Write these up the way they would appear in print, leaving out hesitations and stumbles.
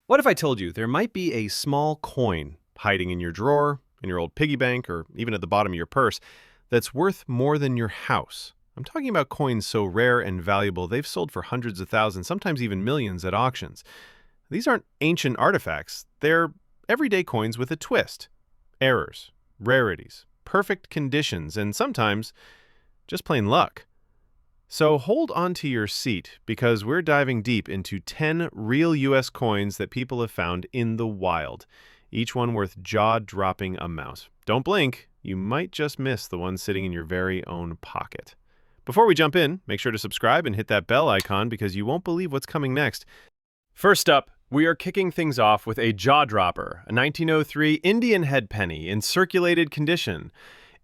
What if I told you there might be a small coin hiding in your drawer, in your old piggy bank, or even at the bottom of your purse that's worth more than your house? I'm talking about coins so rare and valuable they've sold for hundreds of thousands, sometimes even millions at auctions. These aren't ancient artifacts, they're everyday coins with a twist. Errors, rarities, perfect conditions, and sometimes just plain luck. So hold on to your seat because we're diving deep into 10 real US coins that people have found in the wild, each one worth jaw-dropping amounts. Don't blink, you might just miss the one sitting in your very own pocket. Before we jump in, make sure to subscribe and hit that bell icon because you won't believe what's coming next. First up, we are kicking things off with a jaw-dropper, a 1903 Indian head penny in circulated condition.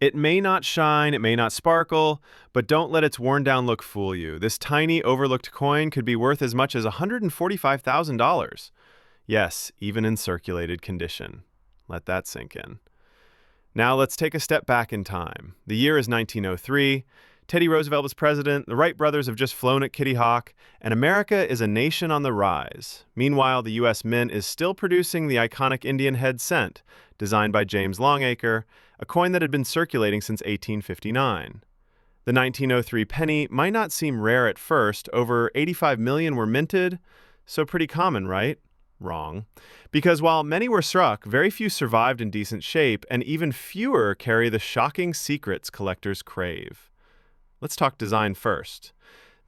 It may not shine, it may not sparkle, but don't let its worn-down look fool you. This tiny, overlooked coin could be worth as much as $145,000. Yes, even in circulated condition. Let that sink in. Now let's take a step back in time. The year is 1903. Teddy Roosevelt was president, the Wright brothers have just flown at Kitty Hawk, and America is a nation on the rise. Meanwhile, the U.S. Mint is still producing the iconic Indian head cent, designed by James Longacre, a coin that had been circulating since 1859. The 1903 penny might not seem rare at first. Over 85 million were minted, so pretty common, right? Wrong. Because while many were struck, very few survived in decent shape, and even fewer carry the shocking secrets collectors crave. Let's talk design first.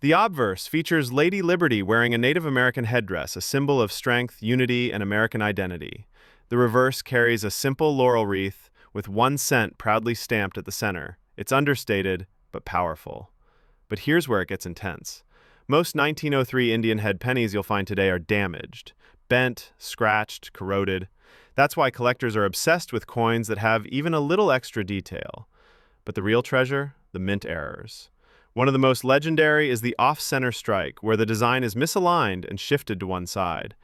The obverse features Lady Liberty wearing a Native American headdress, a symbol of strength, unity, and American identity. The reverse carries a simple laurel wreath with 1 cent proudly stamped at the center. It's understated, but powerful. But here's where it gets intense. Most 1903 Indian head pennies you'll find today are damaged, bent, scratched, corroded. That's why collectors are obsessed with coins that have even a little extra detail. But the real treasure? The mint errors. One of the most legendary is the off-center strike, where the design is misaligned and shifted to one side.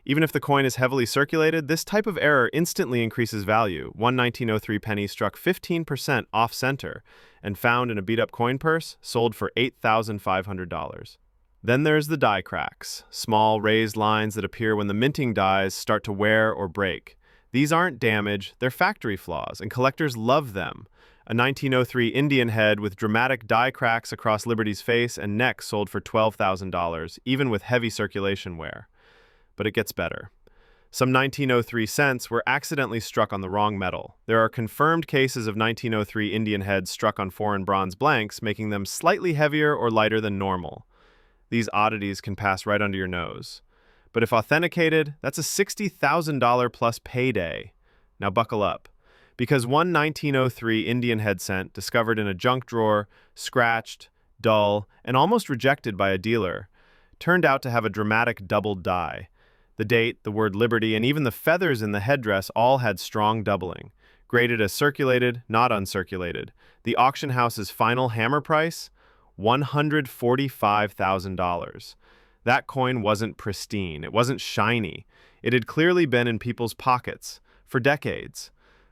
Even if the coin is heavily circulated, this type of error instantly increases value. One 1903 penny struck 15% off-center and found in a beat-up coin purse sold for $8,500. Then there's the die cracks, small raised lines that appear when the minting dies start to wear or break. These aren't damage, they're factory flaws, and collectors love them. A 1903 Indian head with dramatic die cracks across Liberty's face and neck sold for $12,000, even with heavy circulation wear. But it gets better. Some 1903 cents were accidentally struck on the wrong metal. There are confirmed cases of 1903 Indian heads struck on foreign bronze blanks, making them slightly heavier or lighter than normal. These oddities can pass right under your nose. But if authenticated, that's a $60,000 plus payday. Now buckle up. Because one 1903 Indian head cent, discovered in a junk drawer, scratched, dull, and almost rejected by a dealer, turned out to have a dramatic doubled die. The date, the word liberty, and even the feathers in the headdress all had strong doubling. Graded as circulated, not uncirculated. The auction house's final hammer price? $145,000. That coin wasn't pristine. It wasn't shiny. It had clearly been in people's pockets for decades.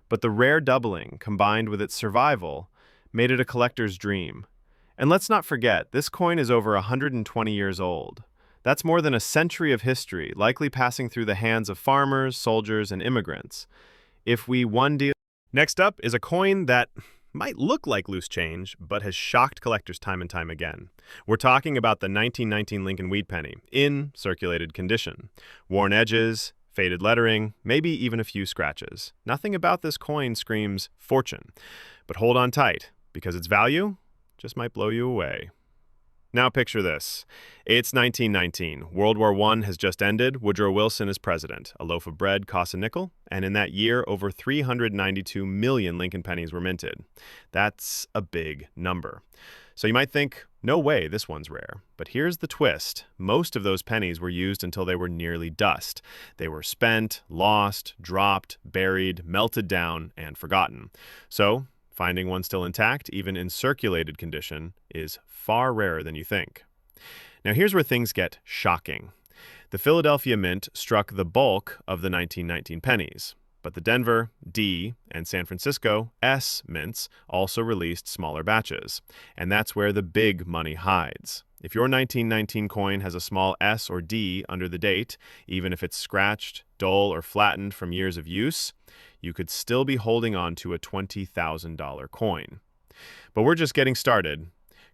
But the rare doubling, combined with its survival, made it a collector's dream. And let's not forget, this coin is over 120 years old. That's more than a century of history, likely passing through the hands of farmers, soldiers, and immigrants. If we one deal... Next up is a coin that might look like loose change, but has shocked collectors time and time again. We're talking about the 1919 Lincoln Wheat Penny, in circulated condition. Worn edges, faded lettering, maybe even a few scratches. Nothing about this coin screams fortune. But hold on tight, because its value just might blow you away. Now picture this. It's 1919. World War I has just ended. Woodrow Wilson is president. A loaf of bread costs a nickel, and in that year, over 392 million Lincoln pennies were minted. That's a big number. So you might think, no way, this one's rare. But here's the twist. Most of those pennies were used until they were nearly dust. They were spent, lost, dropped, buried, melted down, and forgotten. So finding one still intact, even in circulated condition, is far rarer than you think. Now here's where things get shocking. The Philadelphia Mint struck the bulk of the 1919 pennies. But the Denver, D, and San Francisco, S mints also released smaller batches. And that's where the big money hides. If your 1919 coin has a small S or D under the date, even if it's scratched, dull, or flattened from years of use, you could still be holding on to a $20,000 coin. But we're just getting started.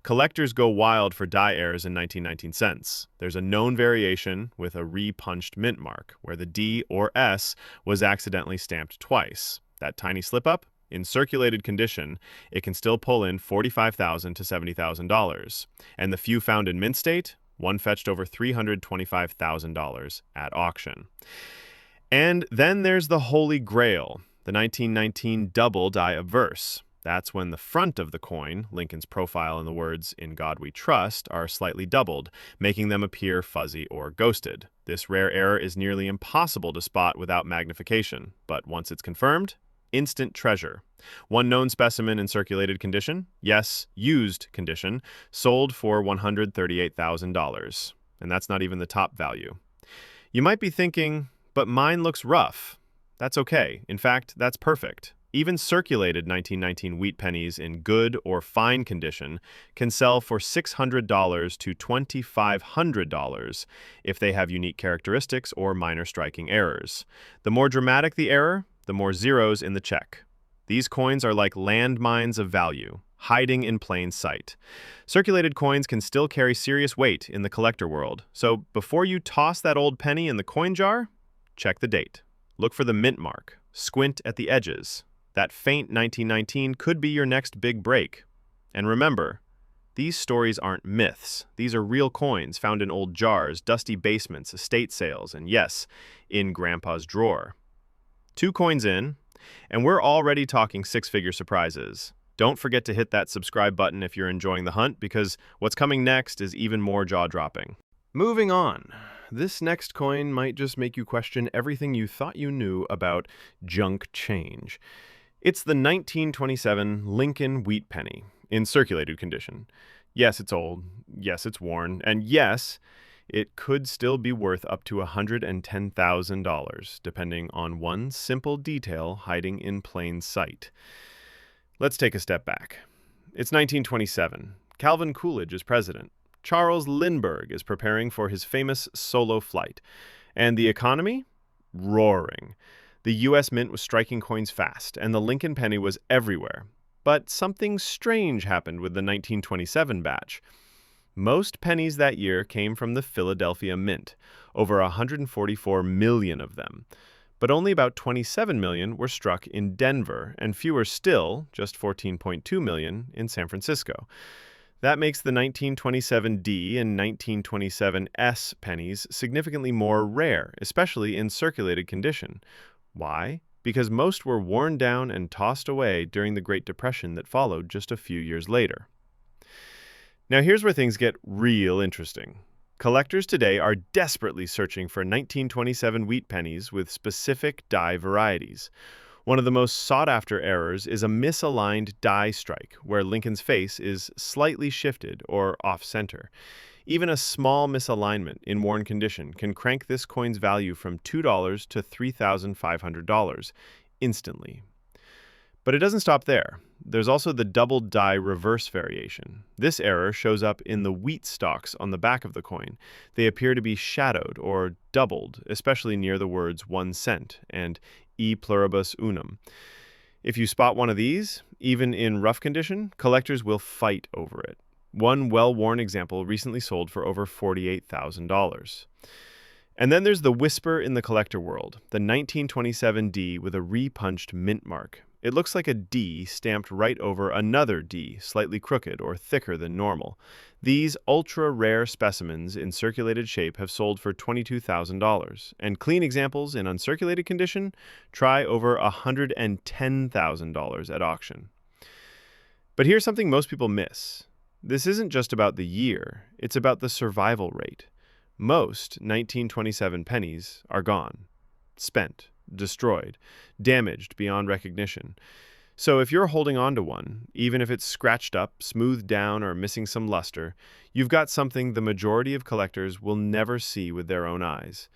Collectors go wild for die errors in 1919 cents. There's a known variation with a re-punched mint mark, where the D or S was accidentally stamped twice. That tiny slip-up? In circulated condition, it can still pull in $45,000 to $70,000. And the few found in mint state? One fetched over $325,000 at auction. And then there's the Holy Grail, the 1919 double die obverse. That's when the front of the coin, Lincoln's profile and the words, "In God We Trust," are slightly doubled, making them appear fuzzy or ghosted. This rare error is nearly impossible to spot without magnification, but once it's confirmed, instant treasure. One known specimen in circulated condition, yes, used condition, sold for $138,000. And that's not even the top value. You might be thinking, but mine looks rough. That's okay. In fact, that's perfect. Even circulated 1919 wheat pennies in good or fine condition can sell for $600 to $2,500 if they have unique characteristics or minor striking errors. The more dramatic the error, the more zeros in the check. These coins are like landmines of value, hiding in plain sight. Circulated coins can still carry serious weight in the collector world, so before you toss that old penny in the coin jar, check the date. Look for the mint mark. Squint at the edges. That faint 1919 could be your next big break. And remember, these stories aren't myths. These are real coins found in old jars, dusty basements, estate sales, and yes, in Grandpa's drawer. 2 coins in, and we're already talking six-figure surprises. Don't forget to hit that subscribe button if you're enjoying the hunt, because what's coming next is even more jaw-dropping. Moving on. This next coin might just make you question everything you thought you knew about junk change. It's the 1927 Lincoln wheat penny in circulated condition. Yes, it's old. Yes, it's worn. And yes, it could still be worth up to $110,000, depending on one simple detail hiding in plain sight. Let's take a step back. It's 1927. Calvin Coolidge is president. Charles Lindbergh is preparing for his famous solo flight. And the economy? Roaring. The U.S. Mint was striking coins fast, and the Lincoln penny was everywhere. But something strange happened with the 1927 batch. Most pennies that year came from the Philadelphia Mint, over 144 million of them. But only about 27 million were struck in Denver, and fewer still, just 14.2 million, in San Francisco. That makes the 1927 D and 1927 S pennies significantly more rare, especially in circulated condition. Why? Because most were worn down and tossed away during the Great Depression that followed just a few years later. Now here's where things get real interesting. Collectors today are desperately searching for 1927 wheat pennies with specific die varieties. One of the most sought-after errors is a misaligned die strike, where Lincoln's face is slightly shifted or off-center. Even a small misalignment in worn condition can crank this coin's value from $2 to $3,500 instantly. But it doesn't stop there. There's also the double die reverse variation. This error shows up in the wheat stalks on the back of the coin. They appear to be shadowed or doubled, especially near the words 1 cent and e pluribus unum. If you spot one of these, even in rough condition, collectors will fight over it. One well-worn example recently sold for over $48,000. And then there's the whisper in the collector world, the 1927 D with a re-punched mint mark. It looks like a D stamped right over another D, slightly crooked or thicker than normal. These ultra-rare specimens in circulated shape have sold for $22,000, and clean examples in uncirculated condition try over $110,000 at auction. But here's something most people miss. This isn't just about the year, it's about the survival rate. Most 1927 pennies are gone, spent, destroyed, damaged beyond recognition. So if you're holding on to one, even if it's scratched up, smoothed down, or missing some luster, you've got something the majority of collectors will never see with their own eyes.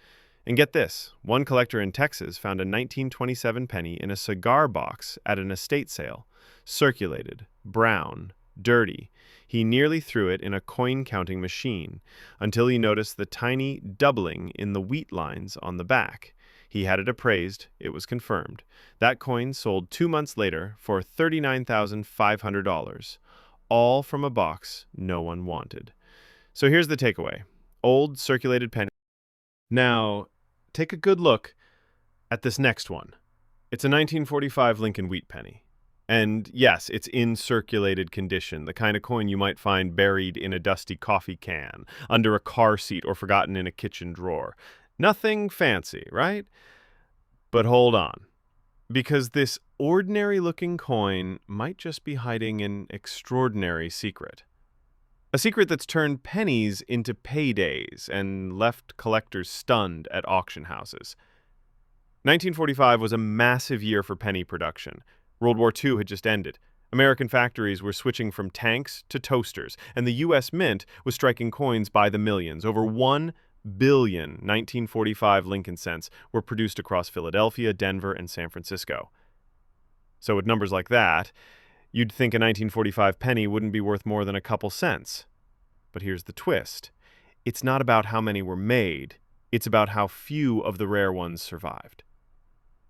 And get this, one collector in Texas found a 1927 penny in a cigar box at an estate sale. Circulated, brown, dirty. He nearly threw it in a coin-counting machine until he noticed the tiny doubling in the wheat lines on the back. He had it appraised. It was confirmed. That coin sold 2 months later for $39,500, all from a box no one wanted. So here's the takeaway. Old circulated penny. Now, take a good look at this next one. It's a 1945 Lincoln wheat penny. And yes, it's in circulated condition, the kind of coin you might find buried in a dusty coffee can, under a car seat, or forgotten in a kitchen drawer. Nothing fancy, right? But hold on, because this ordinary-looking coin might just be hiding an extraordinary secret. A secret that's turned pennies into paydays and left collectors stunned at auction houses. 1945 was a massive year for penny production. World War II had just ended. American factories were switching from tanks to toasters, and the U.S. Mint was striking coins by the millions. Over 1 billion 1945 Lincoln cents were produced across Philadelphia, Denver, and San Francisco. So with numbers like that, you'd think a 1945 penny wouldn't be worth more than a couple cents. But here's the twist. It's not about how many were made. It's about how few of the rare ones survived.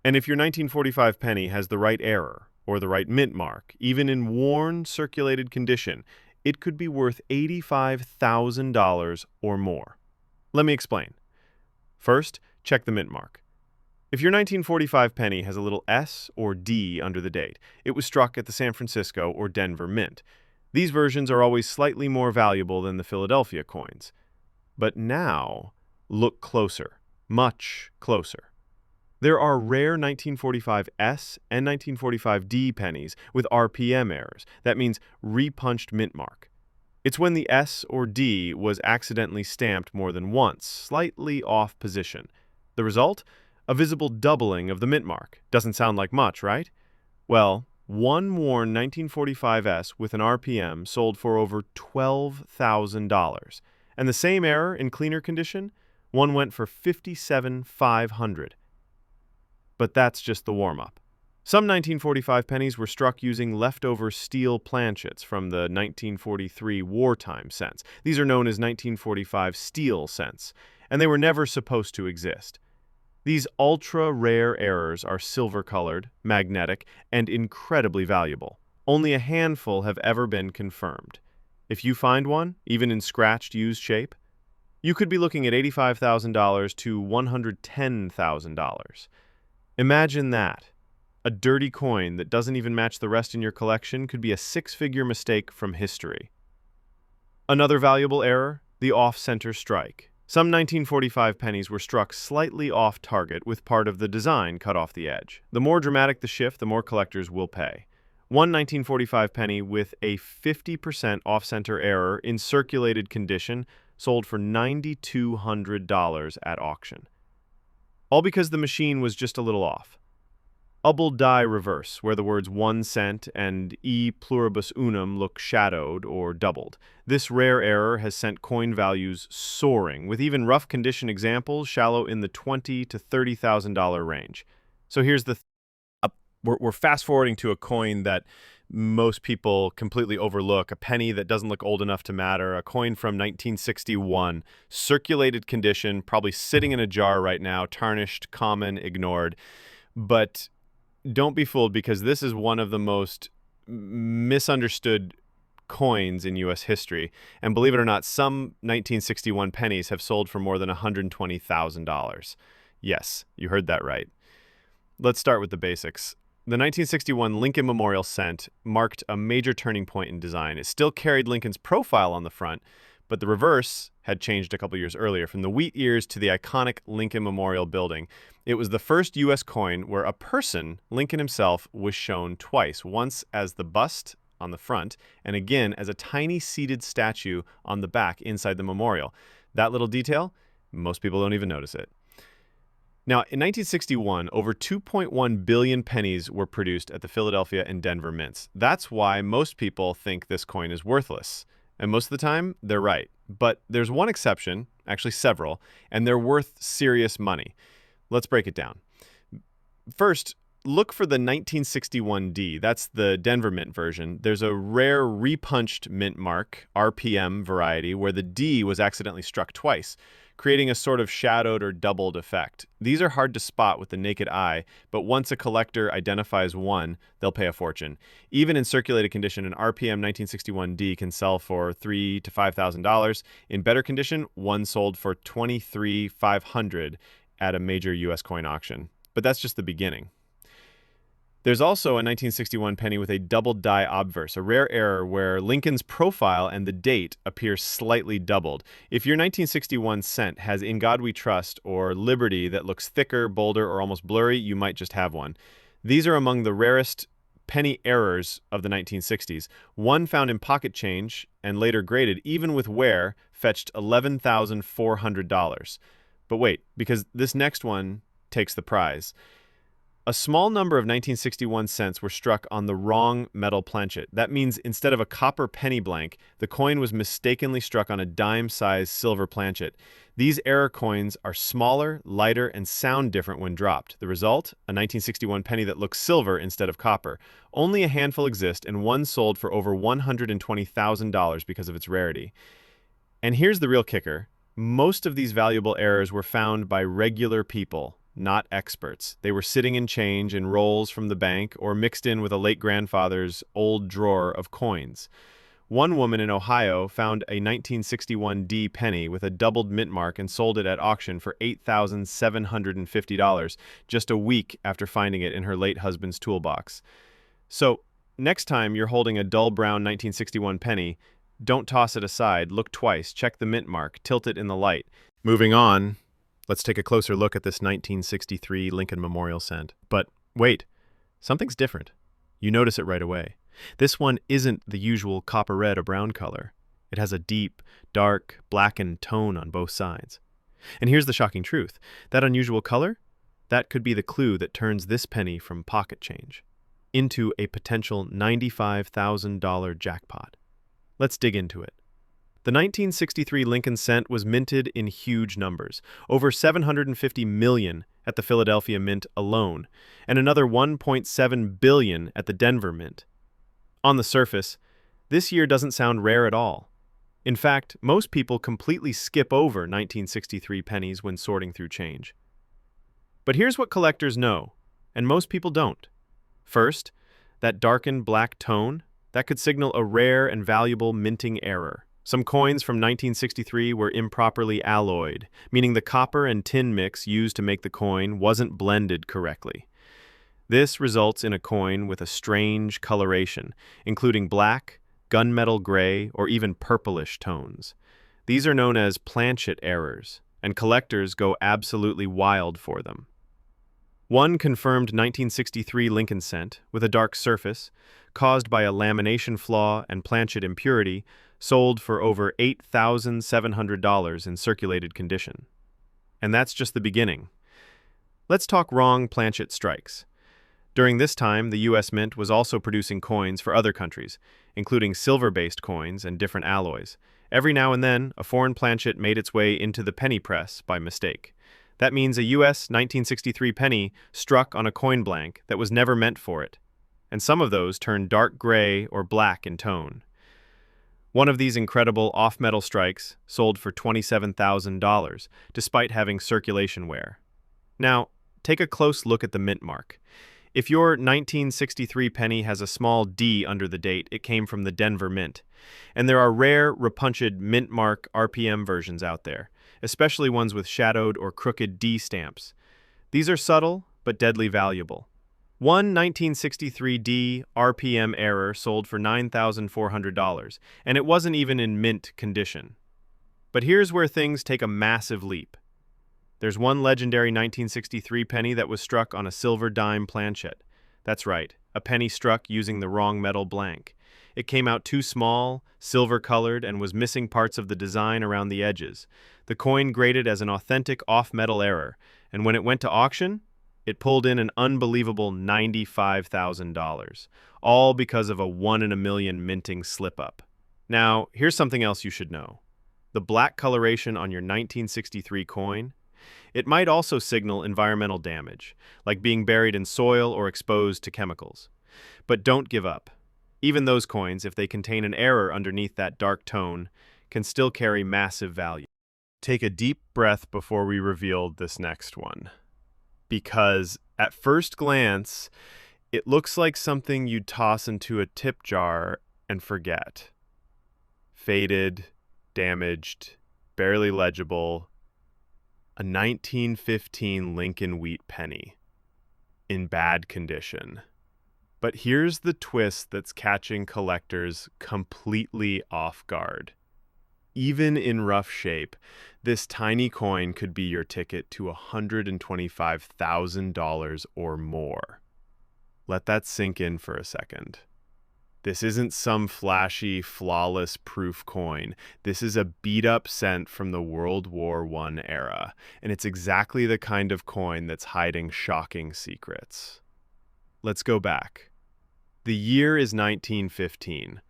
And if your 1945 penny has the right error or the right mint mark, even in worn, circulated condition, it could be worth $85,000 or more. Let me explain. First, check the mint mark. If your 1945 penny has a little S or D under the date, it was struck at the San Francisco or Denver Mint. These versions are always slightly more valuable than the Philadelphia coins. But now, look closer, much closer. There are rare 1945 S and 1945 D pennies with RPM errors. That means repunched mint mark. It's when the S or D was accidentally stamped more than once, slightly off position. The result? A visible doubling of the mint mark. Doesn't sound like much, right? Well, one worn 1945 S with an RPM sold for over $12,000. And the same error in cleaner condition? One went for $57,500. But that's just the warm-up. Some 1945 pennies were struck using leftover steel planchets from the 1943 wartime cents. These are known as 1945 steel cents, and they were never supposed to exist. These ultra-rare errors are silver-colored, magnetic, and incredibly valuable. Only a handful have ever been confirmed. If you find one, even in scratched, used shape, you could be looking at $85,000 to $110,000. Imagine that. A dirty coin that doesn't even match the rest in your collection could be a six-figure mistake from history. Another valuable error, the off-center strike. Some 1945 pennies were struck slightly off target with part of the design cut off the edge. The more dramatic the shift, the more collectors will pay. One 1945 penny with a 50% off-center error in circulated condition sold for $9,200 at auction. All because the machine was just a little off. Double die reverse, where the words 1 cent and e pluribus unum look shadowed or doubled. This rare error has sent coin values soaring, with even rough condition examples shallow in the $20,000 to $30,000 range. So here's the we're fast forwarding to a coin that most people completely overlook, a penny that doesn't look old enough to matter, a coin from 1961, circulated condition, probably sitting in a jar right now, tarnished, common, ignored. But don't be fooled, because this is one of the most misunderstood coins in U.S. history. And believe it or not, some 1961 pennies have sold for more than $120,000. Yes, you heard that right. Let's start with the basics. The 1961 Lincoln Memorial Cent marked a major turning point in design. It still carried Lincoln's profile on the front, but the reverse had changed a couple years earlier. From the wheat ears to the iconic Lincoln Memorial Building, it was the first U.S. coin where a person, Lincoln himself, was shown twice, once as the bust on the front and again as a tiny seated statue on the back inside the memorial. That little detail, most people don't even notice it. Now, in 1961, over 2.1 billion pennies were produced at the Philadelphia and Denver mints. That's why most people think this coin is worthless. And most of the time, they're right. But there's one exception, actually several, and they're worth serious money. Let's break it down. First, look for the 1961D. That's the Denver Mint version. There's a rare repunched mint mark, RPM variety, where the D was accidentally struck twice, creating a sort of shadowed or doubled effect. These are hard to spot with the naked eye, but once a collector identifies one, they'll pay a fortune. Even in circulated condition, an RPM 1961D can sell for $3,000 to $5,000. In better condition, one sold for $23,500 at a major U.S. coin auction. But that's just the beginning. There's also a 1961 penny with a doubled die obverse, a rare error where Lincoln's profile and the date appear slightly doubled. If your 1961 cent has "In God We Trust" or "Liberty" that looks thicker, bolder, or almost blurry, you might just have one. These are among the rarest penny errors of the 1960s. One found in pocket change and later graded, even with wear, fetched $11,400. But wait, because this next one takes the prize. A small number of 1961 cents were struck on the wrong metal planchet. That means instead of a copper penny blank, the coin was mistakenly struck on a dime-sized silver planchet. These error coins are smaller, lighter, and sound different when dropped. The result? A 1961 penny that looks silver instead of copper. Only a handful exist, and one sold for over $120,000 because of its rarity. And here's the real kicker. Most of these valuable errors were found by regular people, not experts. They were sitting in change in rolls from the bank or mixed in with a late grandfather's old drawer of coins. One woman in Ohio found a 1961D penny with a doubled mint mark and sold it at auction for $8,750 just a week after finding it in her late husband's toolbox. So, next time you're holding a dull brown 1961 penny, don't toss it aside, look twice, check the mint mark, tilt it in the light. Moving on, let's take a closer look at this 1963 Lincoln Memorial cent. But wait, something's different. You notice it right away. This one isn't the usual copper red or brown color. It has a deep, dark, blackened tone on both sides. And here's the shocking truth. That unusual color? That could be the clue that turns this penny from pocket change into a potential $95,000 jackpot. Let's dig into it. The 1963 Lincoln cent was minted in huge numbers, over 750 million at the Philadelphia Mint alone, and another 1.7 billion at the Denver Mint. On the surface, this year doesn't sound rare at all. In fact, most people completely skip over 1963 pennies when sorting through change. But here's what collectors know, and most people don't. First, that darkened black tone, that could signal a rare and valuable minting error. Some coins from 1963 were improperly alloyed, meaning the copper and tin mix used to make the coin wasn't blended correctly. This results in a coin with a strange coloration, including black, gunmetal gray, or even purplish tones. These are known as planchet errors, and collectors go absolutely wild for them. One confirmed 1963 Lincoln cent, with a dark surface, caused by a lamination flaw and planchet impurity, sold for over $8,700 in circulated condition. And that's just the beginning. Let's talk wrong planchet strikes. During this time, the U.S. Mint was also producing coins for other countries, including silver-based coins and different alloys. Every now and then, a foreign planchet made its way into the penny press by mistake. That means a U.S. 1963 penny struck on a coin blank that was never meant for it, and some of those turned dark gray or black in tone. One of these incredible off-metal strikes sold for $27,000, despite having circulation wear. Now, take a close look at the mint mark. If your 1963 penny has a small D under the date, it came from the Denver Mint. And there are rare, repunched mint mark RPM versions out there, especially ones with shadowed or crooked D stamps. These are subtle, but deadly valuable. One 1963D RPM error sold for $9,400, and it wasn't even in mint condition. But here's where things take a massive leap. There's one legendary 1963 penny that was struck on a silver dime planchet. That's right, a penny struck using the wrong metal blank. It came out too small, silver-colored, and was missing parts of the design around the edges. The coin graded as an authentic off-metal error, and when it went to auction, it pulled in an unbelievable $95,000, all because of a 1 in a million minting slip-up. Now, here's something else you should know. The black coloration on your 1963 coin, it might also signal environmental damage, like being buried in soil or exposed to chemicals. But don't give up. Even those coins, if they contain an error underneath that dark tone, can still carry massive value. Take a deep breath before we reveal this next one, because at first glance, it looks like something you'd toss into a tip jar and forget. Faded, damaged, barely legible. A 1915 Lincoln wheat penny. In bad condition. But here's the twist that's catching collectors completely off guard. Even in rough shape, this tiny coin could be your ticket to $125,000 or more. Let that sink in for a second. This isn't some flashy, flawless proof coin. This is a beat-up cent from the World War I era, and it's exactly the kind of coin that's hiding shocking secrets. Let's go back. The year is 1915.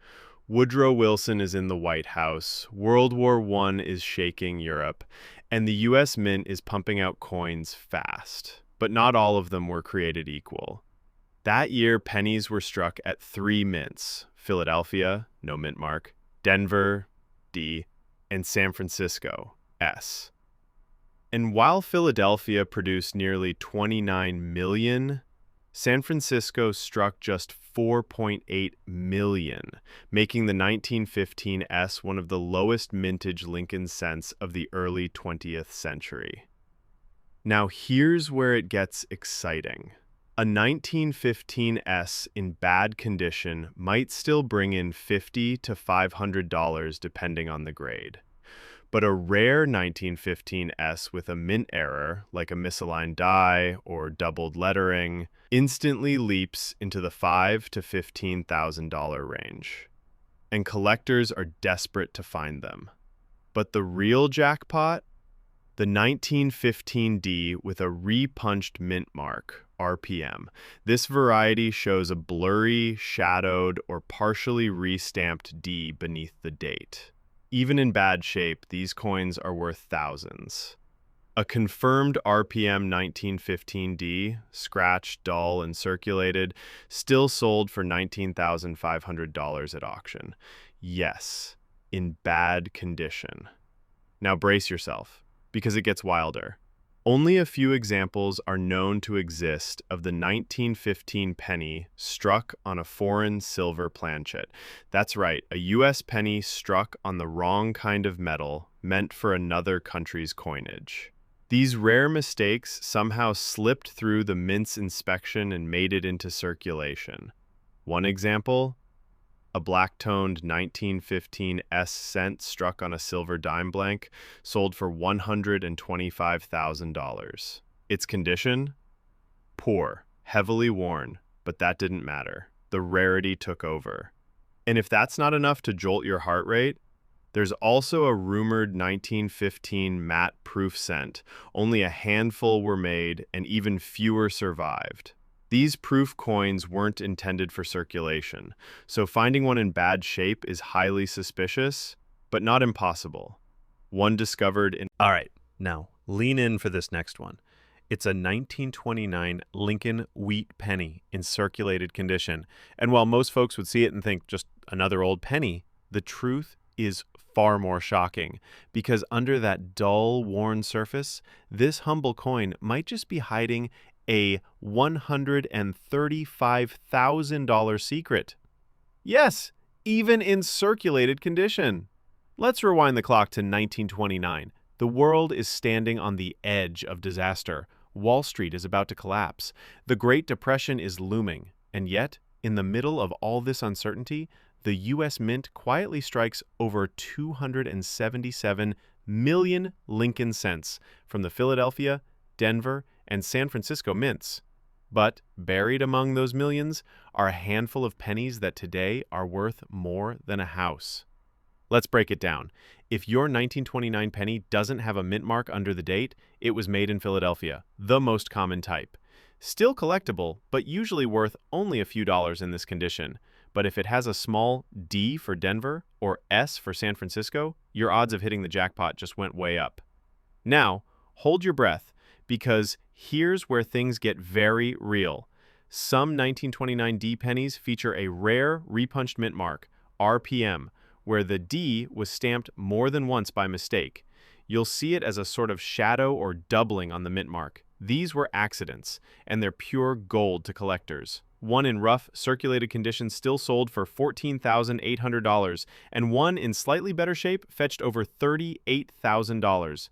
Woodrow Wilson is in the White House, World War I is shaking Europe, and the U.S. Mint is pumping out coins fast. But not all of them were created equal. That year, pennies were struck at 3 mints: Philadelphia, no mint mark, Denver, D, and San Francisco, S. And while Philadelphia produced nearly 29 million, San Francisco struck just 4.8 million, making the 1915 S one of the lowest mintage Lincoln cents of the early 20th century. Now here's where it gets exciting. A 1915 S in bad condition might still bring in $50 to $500 depending on the grade. But a rare 1915 S with a mint error, like a misaligned die or doubled lettering, instantly leaps into the $5,000 to $15,000 range. And collectors are desperate to find them. But the real jackpot? The 1915 D with a repunched mint mark, RPM. This variety shows a blurry, shadowed, or partially restamped D beneath the date. Even in bad shape, these coins are worth thousands. A confirmed RPM 1915 D, scratched, dull, and circulated, still sold for $19,500 at auction. Yes, in bad condition. Now brace yourself, because it gets wilder. Only a few examples are known to exist of the 1915 penny struck on a foreign silver planchet. That's right, a U.S. penny struck on the wrong kind of metal meant for another country's coinage. These rare mistakes somehow slipped through the mint's inspection and made it into circulation. One example? A black-toned 1915 S cent struck on a silver dime blank sold for $125,000. Its condition? Poor, heavily worn, but that didn't matter. The rarity took over. And if that's not enough to jolt your heart rate, there's also a rumored 1915 matte proof cent. Only a handful were made, and even fewer survived. These proof coins weren't intended for circulation, so finding one in bad shape is highly suspicious, but not impossible. One discovered in... All right, now lean in for this next one. It's a 1929 Lincoln wheat penny in circulated condition. And while most folks would see it and think just another old penny, the truth is far more shocking, because under that dull, worn surface, this humble coin might just be hiding a $135,000 secret. Yes, even in circulated condition. Let's rewind the clock to 1929. The world is standing on the edge of disaster. Wall Street is about to collapse. The Great Depression is looming. And yet, in the middle of all this uncertainty, the U.S. Mint quietly strikes over 277 million Lincoln cents from the Philadelphia, Denver, and San Francisco mints. But buried among those millions are a handful of pennies that today are worth more than a house. Let's break it down. If your 1929 penny doesn't have a mint mark under the date, it was made in Philadelphia, the most common type. Still collectible, but usually worth only a few dollars in this condition. But if it has a small D for Denver or S for San Francisco, your odds of hitting the jackpot just went way up. Now, hold your breath, because here's where things get very real. Some 1929 D pennies feature a rare repunched mint mark, RPM, where the D was stamped more than once by mistake. You'll see it as a sort of shadow or doubling on the mint mark. These were accidents, and they're pure gold to collectors. One in rough, circulated condition still sold for $14,800, and one in slightly better shape fetched over $38,000.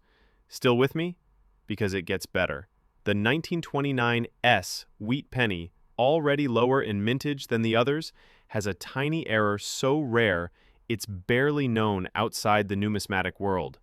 Still with me? Because it gets better. The 1929 S wheat penny, already lower in mintage than the others, has a tiny error so rare it's barely known outside the numismatic world.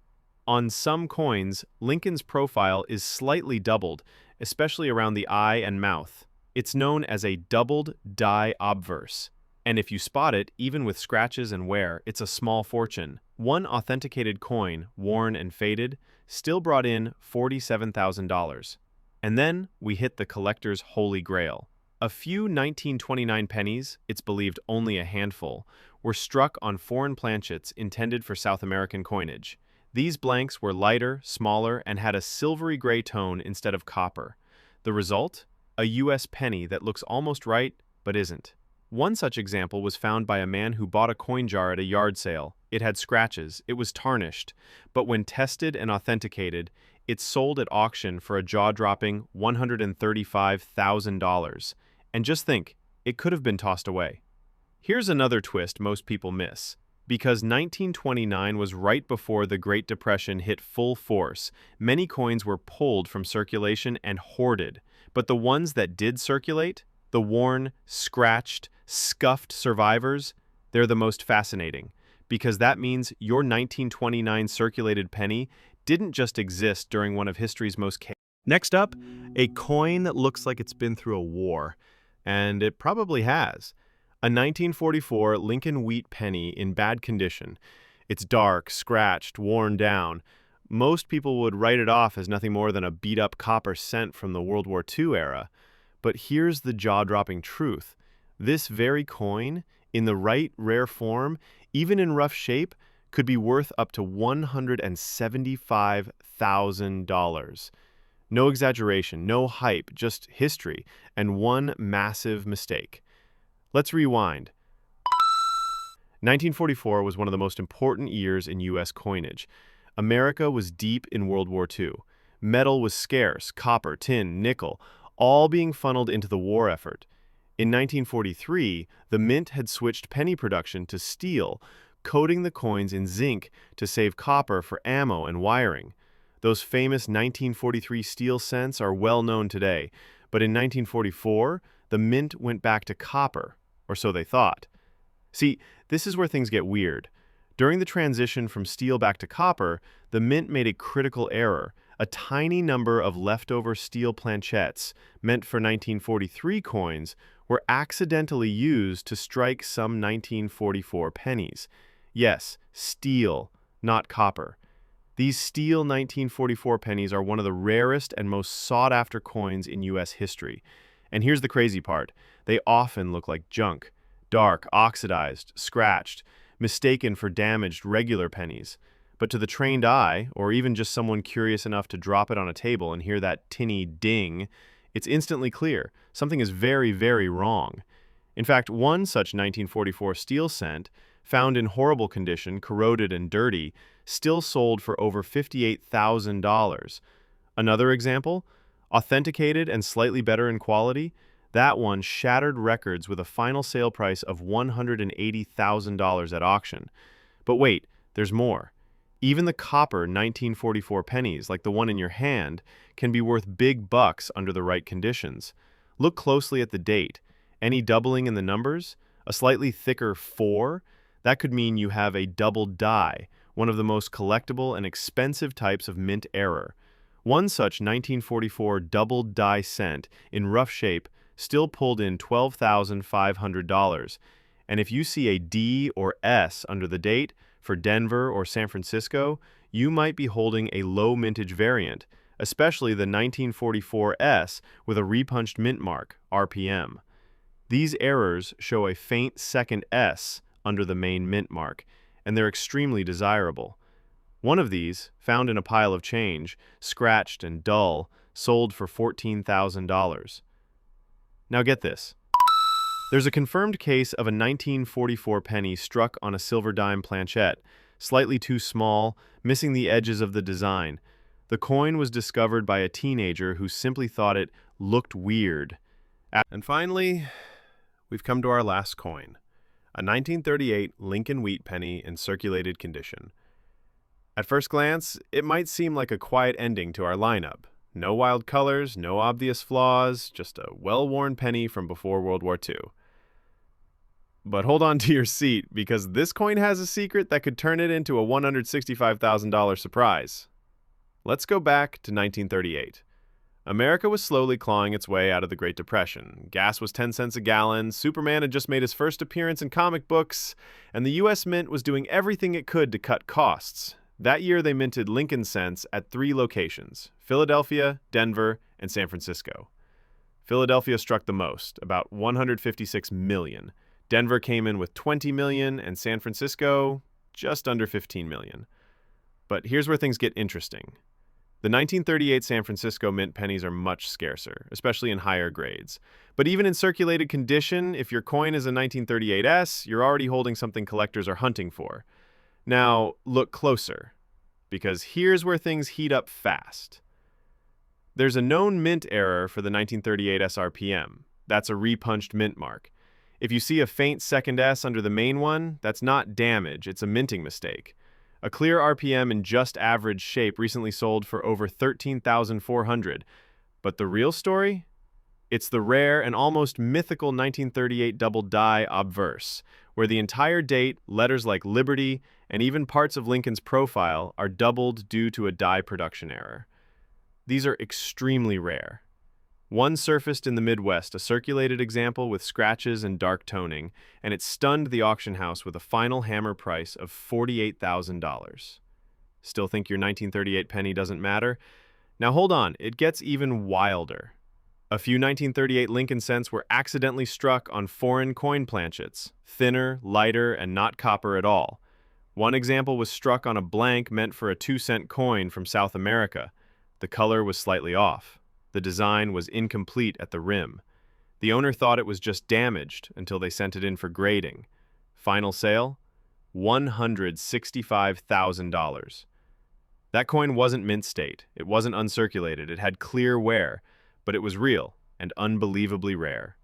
On some coins, Lincoln's profile is slightly doubled, especially around the eye and mouth. It's known as a doubled die obverse. And if you spot it, even with scratches and wear, it's a small fortune. One authenticated coin, worn and faded, still brought in $47,000. And then we hit the collector's holy grail. A few 1929 pennies, it's believed only a handful, were struck on foreign planchets intended for South American coinage. These blanks were lighter, smaller, and had a silvery gray tone instead of copper. The result? A U.S. penny that looks almost right, but isn't. One such example was found by a man who bought a coin jar at a yard sale. It had scratches, it was tarnished, but when tested and authenticated, it sold at auction for a jaw-dropping $135,000. And just think, it could have been tossed away. Here's another twist most people miss. Because 1929 was right before the Great Depression hit full force, many coins were pulled from circulation and hoarded. But the ones that did circulate, the worn, scratched, scuffed survivors, they're the most fascinating. Because that means your 1929 circulated penny didn't just exist during one of history's most chaotic. Next up, a coin that looks like it's been through a war. And it probably has. A 1944 Lincoln wheat penny in bad condition. It's dark, scratched, worn down. Most people would write it off as nothing more than a beat-up copper cent from the World War II era. But here's the jaw-dropping truth. This very coin, in the right rare form, even in rough shape, could be worth up to $175,000. No exaggeration, no hype, just history, and one massive mistake. Let's rewind. 1944 was one of the most important years in U.S. coinage. America was deep in World War II. Metal was scarce, copper, tin, nickel, all being funneled into the war effort. In 1943, the mint had switched penny production to steel, coating the coins in zinc to save copper for ammo and wiring. Those famous 1943 steel cents are well known today, but in 1944, the mint went back to copper, or so they thought. See, this is where things get weird. During the transition from steel back to copper, the mint made a critical error. A tiny number of leftover steel planchettes, meant for 1943 coins, were accidentally used to strike some 1944 pennies. Yes, steel, not copper. These steel 1944 pennies are one of the rarest and most sought-after coins in U.S. history. And here's the crazy part. They often look like junk. Dark, oxidized, scratched, mistaken for damaged regular pennies. But to the trained eye, or even just someone curious enough to drop it on a table and hear that tinny ding, it's instantly clear. Something is very, very wrong. In fact, one such 1944 steel cent, found in horrible condition, corroded and dirty, still sold for over $58,000. Another example, authenticated and slightly better in quality, that one shattered records with a final sale price of $180,000 at auction. But wait, there's more. Even the copper 1944 pennies, like the one in your hand, can be worth big bucks under the right conditions. Look closely at the date. Any doubling in the numbers? A slightly thicker 4? That could mean you have a double die, one of the most collectible and expensive types of mint error. One such 1944 double die cent, in rough shape, still pulled in $12,500. And if you see a D or S under the date, for Denver or San Francisco, you might be holding a low mintage variant, especially the 1944 S with a repunched mint mark, RPM. These errors show a faint second S under the main mint mark, and they're extremely desirable. One of these, found in a pile of change, scratched and dull, sold for $14,000. Now get this. There's a confirmed case of a 1944 penny struck on a silver dime planchette, slightly too small, missing the edges of the design. The coin was discovered by a teenager who simply thought it looked weird. And finally, we've come to our last coin, a 1938 Lincoln wheat penny in circulated condition. At first glance, it might seem like a quiet ending to our lineup. No wild colors, no obvious flaws, just a well-worn penny from before World War II. But hold on to your seat, because this coin has a secret that could turn it into a $165,000 surprise. Let's go back to 1938. America was slowly clawing its way out of the Great Depression. Gas was 10 cents a gallon, Superman had just made his first appearance in comic books, and the U.S. Mint was doing everything it could to cut costs. That year, they minted Lincoln cents at 3 locations: Philadelphia, Denver, and San Francisco. Philadelphia struck the most, about 156 million. Denver came in with 20 million, and San Francisco, just under 15 million. But here's where things get interesting. The 1938 San Francisco mint pennies are much scarcer, especially in higher grades. But even in circulated condition, if your coin is a 1938S, you're already holding something collectors are hunting for. Now, look closer, because here's where things heat up fast. There's a known mint error for the 1938 SRPM. That's a repunched mint mark. If you see a faint second S under the main one, that's not damage, it's a minting mistake. A clear RPM in just average shape recently sold for over $13,400. But the real story? It's the rare and almost mythical 1938 double die obverse, where the entire date, letters like Liberty, and even parts of Lincoln's profile are doubled due to a die production error. These are extremely rare. One surfaced in the Midwest, a circulated example with scratches and dark toning, and it stunned the auction house with a final hammer price of $48,000. Still think your 1938 penny doesn't matter? Now hold on, it gets even wilder. A few 1938 Lincoln cents were accidentally struck on foreign coin planchets, thinner, lighter, and not copper at all. One example was struck on a blank meant for a 2-cent coin from South America. The color was slightly off. The design was incomplete at the rim. The owner thought it was just damaged until they sent it in for grading. Final sale? $165,000. That coin wasn't mint state. It wasn't uncirculated. It had clear wear, but it was real and unbelievably rare.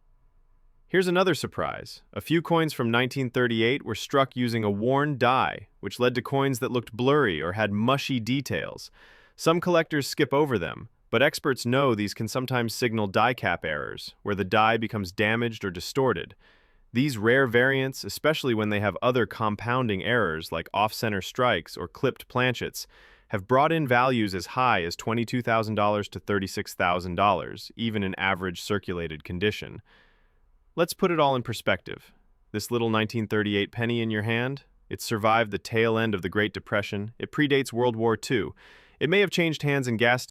Here's another surprise. A few coins from 1938 were struck using a worn die, which led to coins that looked blurry or had mushy details. Some collectors skip over them, but experts know these can sometimes signal die cap errors, where the die becomes damaged or distorted. These rare variants, especially when they have other compounding errors like off-center strikes or clipped planchets, have brought in values as high as $22,000 to $36,000, even in average circulated condition. Let's put it all in perspective. This little 1938 penny in your hand, it survived the tail end of the Great Depression. It predates World War II. It may have changed hands in gas